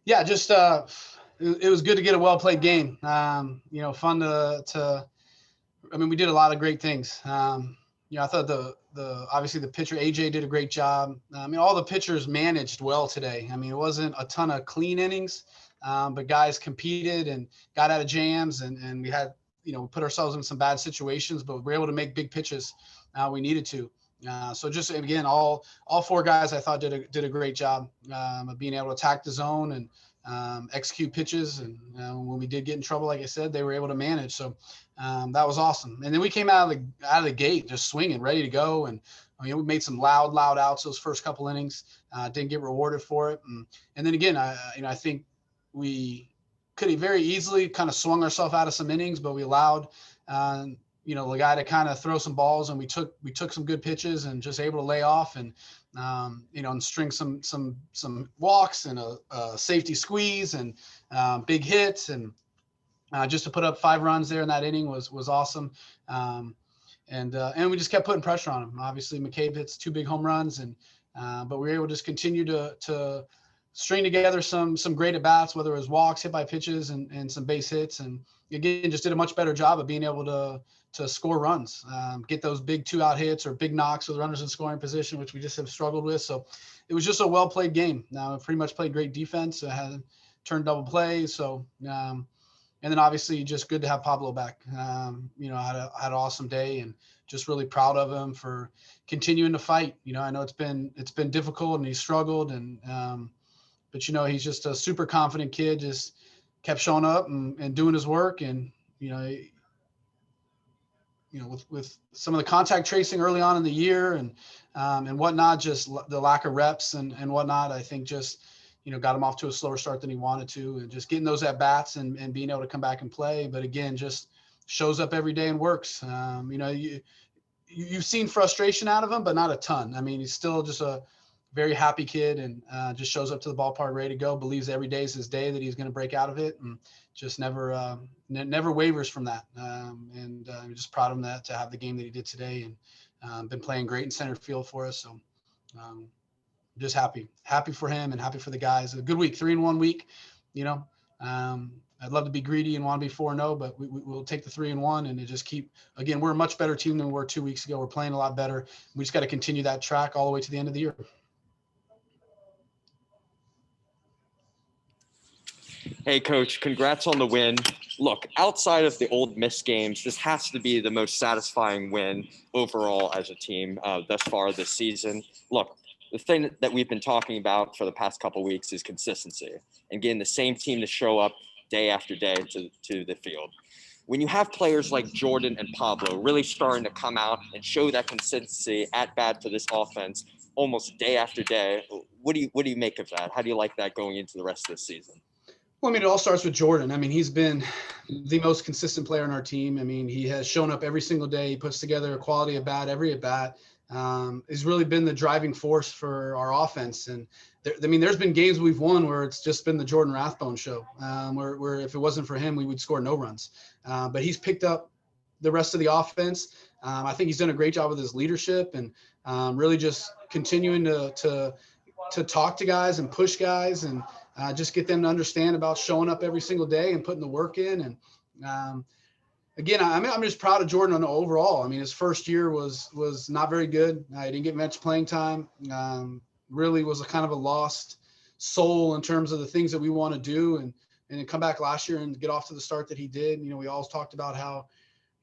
Yeah, just it was good to get a well played game. Fun to. I mean, we did a lot of great things. I thought the obviously the pitcher AJ did a great job. I mean, all the pitchers managed well today. I mean, it wasn't a ton of clean innings, but guys competed and got out of jams, and we had we put ourselves in some bad situations, but we were able to make big pitches. We needed to. So just again, all four guys I thought did a great job of being able to attack the zone and execute pitches. And when we did get in trouble, like I said, they were able to manage. So that was awesome. And then we came out of the gate just swinging, ready to go. And we made some loud outs those first couple innings. Didn't get rewarded for it. And then again, I think we could have very easily kind of swung ourselves out of some innings, but we allowed the guy to kind of throw some balls, and we took some good pitches and just able to lay off and and string some walks and a safety squeeze and big hits, and just to put up 5 runs there in that inning was awesome. And we just kept putting pressure on him. Obviously, McCabe hits 2 big home runs, and but we were able to just continue to string together some great at bats, whether it was walks, hit by pitches, and some base hits, and again just did a much better job of being able to score runs, get those big 2-out hits or big knocks with runners in scoring position, which we just have struggled with. So it was just a well played game. Now I pretty much played great defense. I had turned double plays, so. And then obviously just good to have Pablo back. Had an awesome day, and just really proud of him for continuing to fight. I know it's been difficult and he struggled, and but he's just a super confident kid. Just kept showing up and doing his work, and with some of the contact tracing early on in the year and whatnot, just the lack of reps and whatnot, I think just got him off to a slower start than he wanted to, and just getting those at bats and being able to come back and play. But again, just shows up every day and works. You've seen frustration out of him, but not a ton. I mean, he's still just a very happy kid, and just shows up to the ballpark ready to go, believes every day is his day that he's going to break out of it, and just never wavers from that. I'm just proud of him to have the game that he did today, and been playing great in center field for us. So just happy for him and happy for the guys. A good week, 3-1 week. I'd love to be greedy and want to be 4-0, but we'll take the 3-1 and just keep. Again, we're a much better team than we were 2 weeks ago. We're playing a lot better. We just got to continue that track all the way to the end of the year. Hey, Coach, congrats on the win. Look, outside of the Ole Miss games, this has to be the most satisfying win overall as a team thus far this season. Look, the thing that we've been talking about for the past couple of weeks is consistency and getting the same team to show up day after day to the field. When you have players like Jordan and Pablo really starting to come out and show that consistency at bat for this offense almost day after day, what do you make of that? How do you like that going into the rest of the season? Well, I mean, it all starts with Jordan. I mean, he's been the most consistent player on our team. I mean, he has shown up every single day. He puts together a quality at bat every at bat. He's really been the driving force for our offense. And there's been games we've won where it's just been the Jordan Rathbone show, where if it wasn't for him, we would score no runs. But he's picked up the rest of the offense. I think he's done a great job with his leadership and really just continuing to talk to guys and push guys and just get them to understand about showing up every single day and putting the work in. And again, I'm just proud of Jordan overall. I mean, his first year was not very good. He didn't get much playing time. Really was a kind of a lost soul in terms of the things that we want to do. And then come back last year and get off to the start that he did. We always talked about how,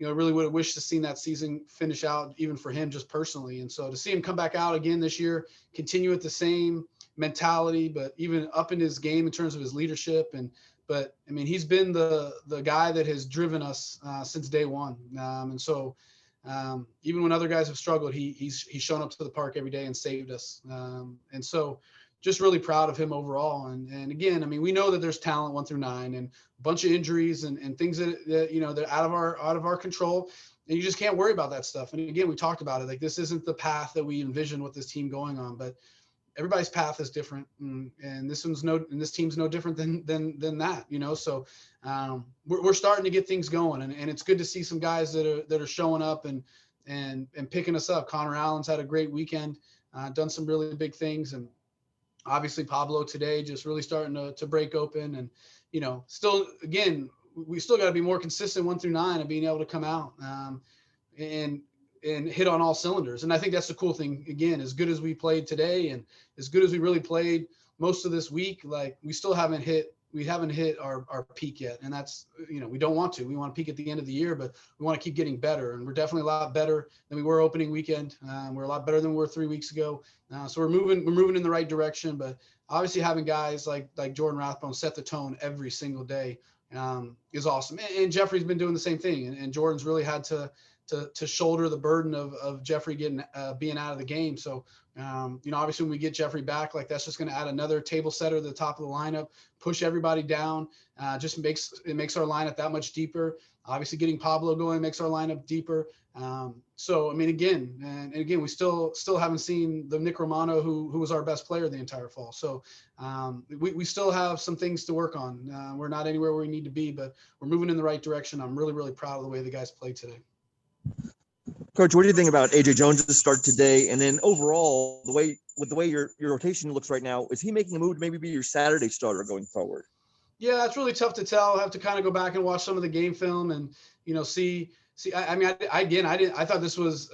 really would have wished to seen that season finish out even for him just personally. And so to see him come back out again this year, continue with the same mentality, but even up in his game in terms of his leadership. But I mean, he's been the guy that has driven us since day one. And so even when other guys have struggled, he's shown up to the park every day and saved us. And so just really proud of him overall. And again, I mean, we know that there's talent 1 through 9 and a bunch of injuries and things that they're out of our control. And you just can't worry about that stuff. And again, we talked about it. Like, this isn't the path that we envisioned with this team going on, but everybody's path is different. And this team's no different than that, So we're starting to get things going, and it's good to see some guys that are showing up and picking us up. Connor Allen's had a great weekend, done some really big things. And Obviously Pablo today just really starting to break open, and, still, again, we still got to be more consistent 1 through 9 and being able to come out and hit on all cylinders. And I think that's the cool thing, again, as good as we played today and as good as we really played most of this week, like we haven't hit our peak yet. And that's, we don't want to. We want to peak at the end of the year, but we want to keep getting better. And we're definitely a lot better than we were opening weekend. We're a lot better than we were 3 weeks ago. So we're moving in the right direction. But obviously having guys like Jordan Rathbone set the tone every single day is awesome. And Jeffrey's been doing the same thing. And Jordan's really had to shoulder the burden of Jeffrey being out of the game. So, obviously when we get Jeffrey back, like that's just going to add another table setter to the top of the lineup, push everybody down, just makes our lineup that much deeper. Obviously getting Pablo going makes our lineup deeper. So, I mean, again, we still haven't seen the Nick Romano who was our best player the entire fall. So we still have some things to work on. We're not anywhere where we need to be, but we're moving in the right direction. I'm really, really proud of the way the guys played today. Coach, what do you think about AJ Jones' start today? And then overall, the way your rotation looks right now, is he making a move to maybe be your Saturday starter going forward? Yeah, it's really tough to tell. I have to kind of go back and watch some of the game film and, see. I thought this was,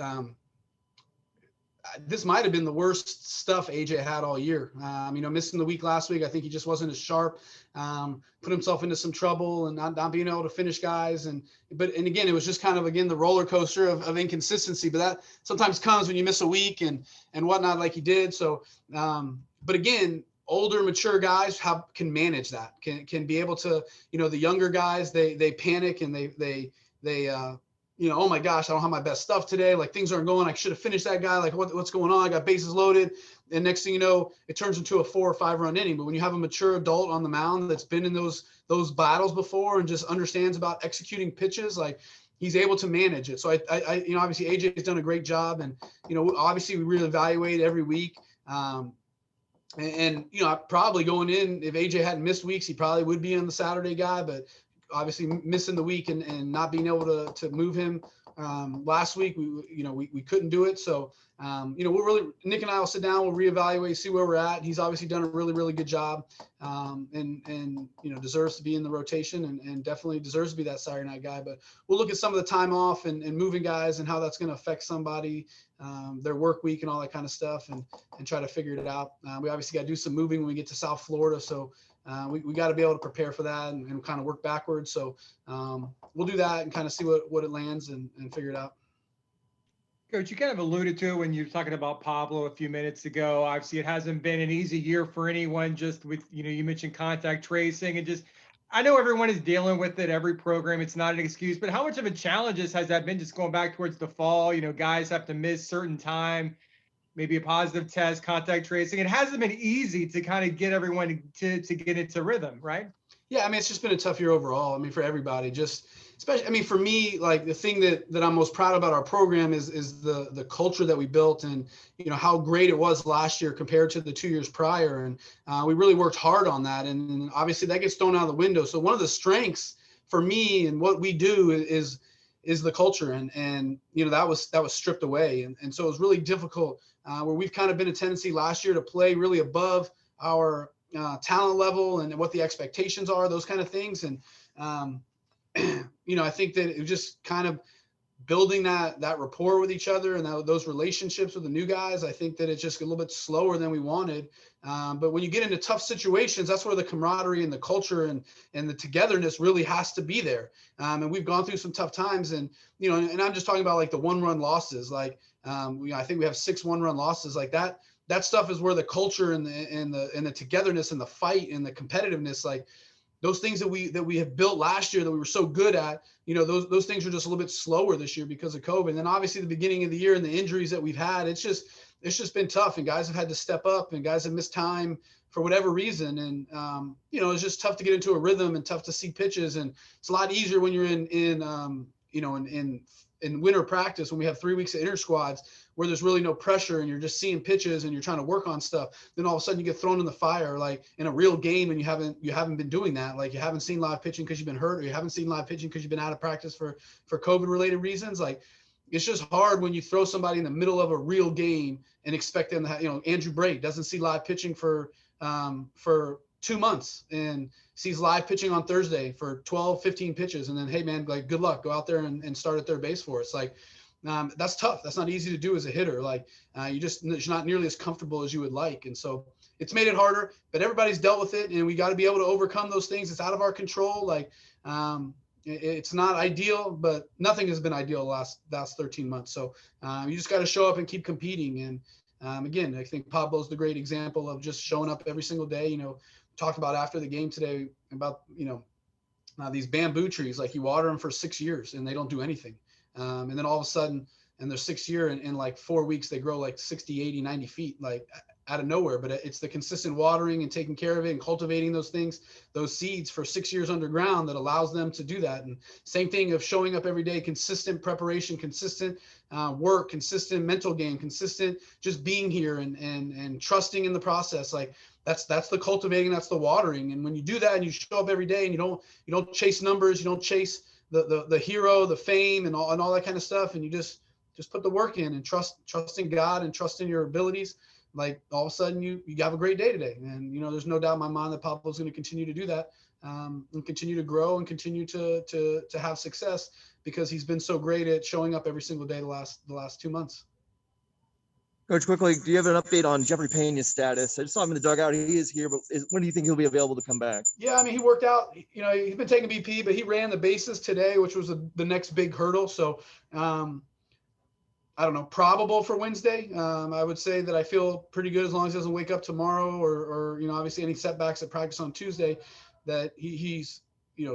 this might have been the worst stuff AJ had all year. Missing the week last week, I think he just wasn't as sharp, put himself into some trouble and not being able to finish guys. And again, it was just kind of, the roller coaster of inconsistency, but that sometimes comes when you miss a week and whatnot, like he did. So, but again, older, mature guys can manage that, can be able to, the younger guys, they panic and they oh my gosh, I don't have my best stuff today. Like things aren't going. I should have finished that guy. Like what's going on? I got bases loaded. And next thing you know, it turns into a 4 or 5 run inning. But when you have a mature adult on the mound that's been in those battles before and just understands about executing pitches, like he's able to manage it. So I obviously AJ has done a great job, and obviously we really evaluate every week. Probably going in, if AJ hadn't missed weeks, he probably would be on the Saturday guy, but obviously missing the week and not being able to move him last week, we couldn't do it. So, we'll really, Nick and I will sit down, we'll reevaluate, see where we're at. He's obviously done a really, really good job and deserves to be in the rotation and definitely deserves to be that Saturday night guy. But we'll look at some of the time off and moving guys and how that's going to affect somebody, their work week and all that kind of stuff and try to figure it out. We obviously got to do some moving when we get to South Florida. So we got to be able to prepare for that and kind of work backwards. So we'll do that and kind of see what it lands and figure it out. Coach, you kind of alluded to it when you were talking about Pablo a few minutes ago. Obviously, it hasn't been an easy year for anyone, just with, you mentioned contact tracing and just, I know everyone is dealing with it, every program, it's not an excuse, but how much of a challenge has that been just going back towards the fall? Guys have to miss certain time, maybe a positive test, contact tracing. It hasn't been easy to kind of get everyone to get into rhythm, right? Yeah, it's just been a tough year overall. For everybody, just especially, for me, like the thing that I'm most proud about our program is the culture that we built and, how great it was last year compared to the 2 years prior. And we really worked hard on that. And obviously that gets thrown out of the window. So one of the strengths for me and what we do is the culture. And that was stripped away. And so it was really difficult where we've kind of been a tendency last year to play really above our talent level and what the expectations are, those kind of things. And, I think that it was just kind of building that rapport with each other and those relationships with the new guys. I think that it's just a little bit slower than we wanted. But when you get into tough situations, that's where the camaraderie and the culture and the togetherness really has to be there. And we've gone through some tough times and I'm just talking about like the 1-run losses. Like, I think we have 6 1-run losses like that. That stuff is where the culture and the togetherness and the fight and the competitiveness, like those things that we have built last year that we were so good at, those things are just a little bit slower this year because of COVID. And then obviously the beginning of the year and the injuries that we've had, it's just been tough and guys have had to step up and guys have missed time for whatever reason. And, it's just tough to get into a rhythm and tough to see pitches. And it's a lot easier when you're in winter practice, when we have 3 weeks of inter squads where there's really no pressure and you're just seeing pitches and you're trying to work on stuff. Then all of a sudden you get thrown in the fire, like in a real game. And you haven't been doing that. Like you haven't seen live pitching because you've been hurt, or you haven't seen live pitching because you've been out of practice for COVID related reasons. Like, it's just hard when you throw somebody in the middle of a real game and expect them to have, Andrew Braid doesn't see live pitching for 2 months and sees live pitching on Thursday for 12, 15 pitches. And then, hey man, like, good luck, go out there and start at third base for us. Like, that's tough. That's not easy to do as a hitter. Like, you're not nearly as comfortable as you would like. And so it's made it harder, but everybody's dealt with it, and we got to be able to overcome those things. It's out of our control. Like, it's not ideal, but nothing has been ideal the last 13 months. So you just got to show up and keep competing. And again, I think Pablo's the great example of just showing up every single day. Talked about after the game today about, these bamboo trees, like you water them for 6 years and they don't do anything. And then all of a sudden, in their 6th year, in like 4 weeks, they grow like 60, 80, 90 feet, like out of nowhere. But it's the consistent watering and taking care of it and cultivating those things, those seeds for 6 years underground that allows them to do that. And same thing of showing up every day, consistent preparation, consistent work, consistent mental game, consistent just being here and trusting in the process. Like that's the cultivating, that's the watering. And when you do that and you show up every day and you don't chase numbers, you don't chase the hero, the fame and all that kind of stuff, and you just put the work in and trust in God and trust in your abilities, like all of a sudden you have a great day today. And there's no doubt in my mind that Pablo's going to continue to do that, and continue to grow and continue to have success, because he's been so great at showing up every single day the last 2 months. Coach, quickly, do you have an update on Jeffrey Pena's status? I just saw him in the dugout. He is here, but when do you think he'll be available to come back? Yeah, I mean, he worked out. He's been taking BP, but he ran the bases today, which was the next big hurdle. So I don't know, probable for Wednesday. I would say that I feel pretty good as long as he doesn't wake up tomorrow or obviously any setbacks at practice on Tuesday, that he's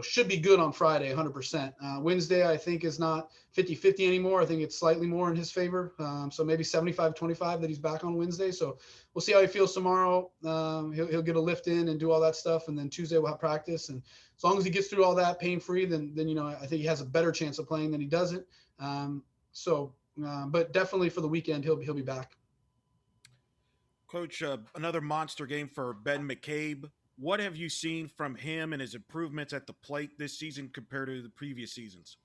should be good on Friday, 100%. Wednesday, I think, is not 50-50 anymore. I think it's slightly more in his favor. So maybe 75-25 that he's back on Wednesday. So we'll see how he feels tomorrow. He'll get a lift in and do all that stuff. And then Tuesday we'll have practice. And as long as he gets through all that pain-free, then I think he has a better chance of playing than he doesn't. But definitely for the weekend, he'll be back. Coach, another monster game for Ben McCabe. What have you seen from him and his improvements at the plate this season compared to the previous seasons?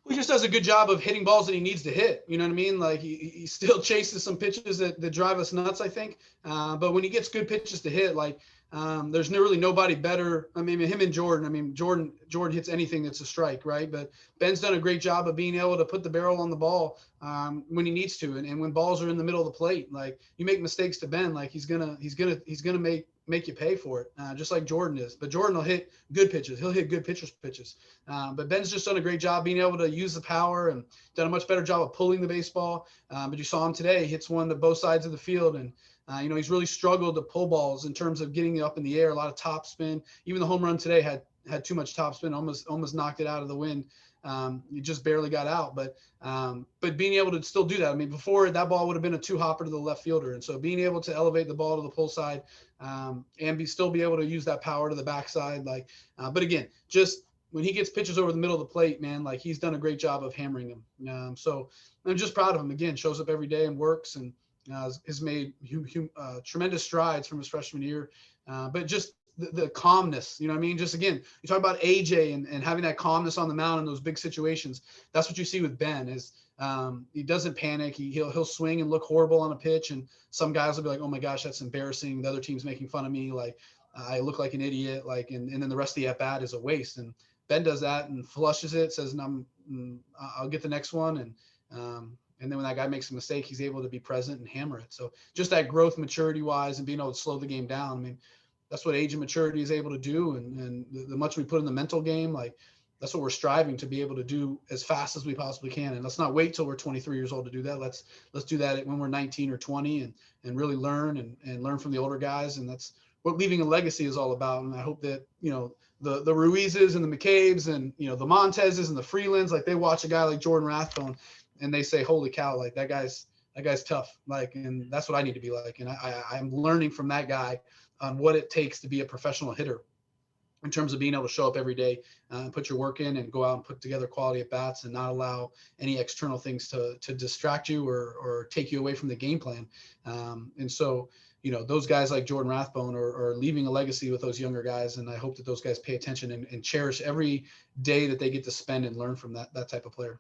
He just does a good job of hitting balls that he needs to hit. You know what I mean? Like he still chases some pitches that drive us nuts, I think. But when he gets good pitches to hit, like there's really nobody better. I mean, him and Jordan. I mean, Jordan hits anything that's a strike, right? But Ben's done a great job of being able to put the barrel on the ball when he needs to, and when balls are in the middle of the plate. Like you make mistakes to Ben, like he's gonna make you pay for it, just like Jordan is. But Jordan will hit good pitches. He'll hit good pitches. But Ben's just done a great job being able to use the power and done a much better job of pulling the baseball. But you saw him today, he hits one to both sides of the field. And, he's really struggled to pull balls in terms of getting it up in the air, a lot of top spin. Even the home run today had too much top spin, almost knocked it out of the wind. He just barely got out, but being able to still do that. I mean, before that ball would have been a 2-hopper to the left fielder. And so being able to elevate the ball to the pull side, and still be able to use that power to the backside. But again, just when he gets pitches over the middle of the plate, man, like he's done a great job of hammering them. So I'm just proud of him. Again, shows up every day and works, and has made tremendous strides from his freshman year. But just the calmness, you know what I mean? Just again, you talk about AJ and having that calmness on the mound in those big situations. That's what you see with Ben is he doesn't panic. He'll swing and look horrible on a pitch, and some guys will be like, oh my gosh, that's embarrassing. The other team's making fun of me. Like I look like an idiot. Like, and then the rest of the at bat is a waste. And Ben does that and flushes it, says, I'll get the next one. And then when that guy makes a mistake, he's able to be present and hammer it. So just that growth, maturity wise, and being able to slow the game down. I mean, that's what age and maturity is able to do. And the much we put in the mental game, like that's what we're striving to be able to do as fast as we possibly can. And let's not wait till we're 23 years old to do that. Let's do that when we're 19 or 20 and really learn and learn from the older guys. And that's what leaving a legacy is all about. And I hope that, the Ruizes and the McCabe's and, the Montezes and the Freelands, like they watch a guy like Jordan Rathbone and they say, holy cow, like that guy's tough. Like, and that's what I need to be like. And I'm learning from that guy on what it takes to be a professional hitter in terms of being able to show up every day and put your work in and go out and put together quality at bats and not allow any external things to distract you or take you away from the game plan. And so, those guys like Jordan Rathbone are leaving a legacy with those younger guys. And I hope that those guys pay attention and cherish every day that they get to spend and learn from that type of player.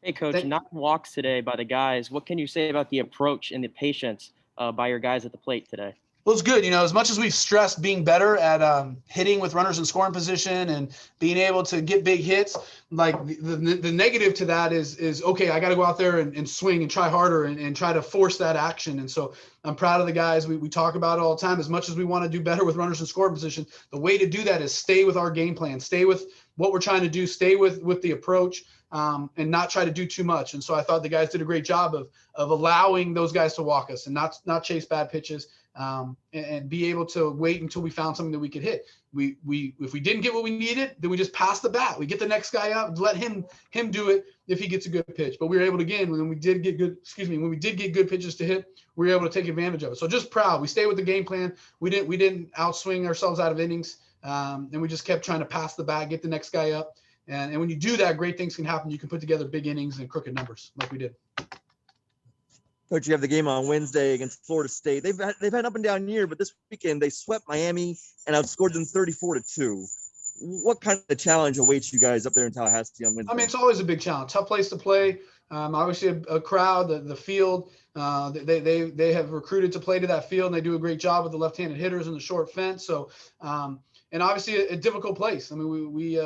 Hey, Coach, 9 walks today by the guys. What can you say about the approach and the patience by your guys at the plate today? Well, it's good. As much as we've stressed being better at hitting with runners in scoring position and being able to get big hits, like the negative to that is okay, I got to go out there and swing and try harder and try to force that action. And so I'm proud of the guys. We talk about it all the time. As much as we want to do better with runners in scoring position, the way to do that is stay with our game plan, stay with what we're trying to do, stay with the approach, and not try to do too much. And so I thought the guys did a great job of allowing those guys to walk us and not chase bad pitches. And be able to wait until we found something that we could hit. If we didn't get what we needed, then we just pass the bat. We get the next guy up, let him do it if he gets a good pitch. But we were able to, again, when we did get good pitches to hit, we were able to take advantage of it. So just proud. We stayed with the game plan. We didn't outswing ourselves out of innings, and we just kept trying to pass the bat, get the next guy up. And when you do that, great things can happen. You can put together big innings and crooked numbers like we did. Coach, you have the game on Wednesday against Florida State. They've had an up and down year, but this weekend they swept Miami and outscored them 34-2. What kind of challenge awaits you guys up there in Tallahassee on Wednesday? I mean, it's always a big challenge. Tough place to play. Obviously, a crowd, the field. They have recruited to play to that field, and they do a great job with the left-handed hitters and the short fence. So, and obviously a difficult place. I mean, we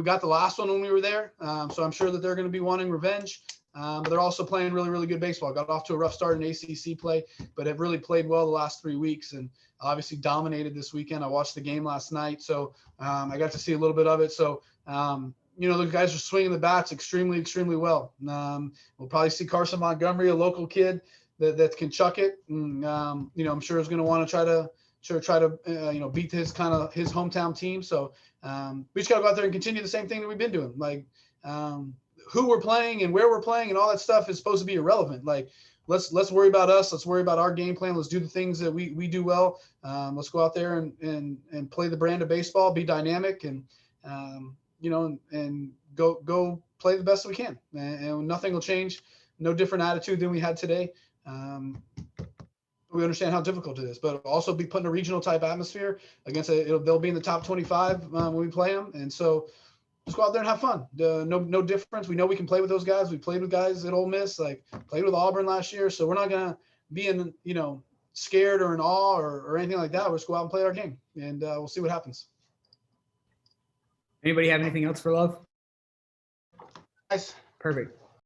got the last one when we were there, so I'm sure that they're going to be wanting revenge. But they're also playing really, really good baseball. Got off to a rough start in ACC play, but have really played well the last 3 weeks and obviously dominated this weekend. I watched the game last night, so I got to see a little bit of it. So, the guys are swinging the bats extremely, extremely well. We'll probably see Carson Montgomery, a local kid that can chuck it. And, I'm sure is going to want to try to beat his hometown team. So we just got to go out there and continue the same thing that we've been doing. Like, who we're playing and where we're playing and all that stuff is supposed to be irrelevant. Like, let's worry about us. Let's worry about our game plan. Let's do the things that we do well. Let's go out there and play the brand of baseball, be dynamic and go play the best we can. And nothing will change. No different attitude than we had today. We understand how difficult it is, but also be put in a regional type atmosphere against they'll be in the top 25 when we play them. And so, just go out there and have fun. No difference. We know we can play with those guys. We played with guys at Ole Miss, like played with Auburn last year. So we're not going to be in, scared or in awe or anything like that. We'll just go out and play our game, and we'll see what happens. Anybody have anything else for Love? Nice. Perfect.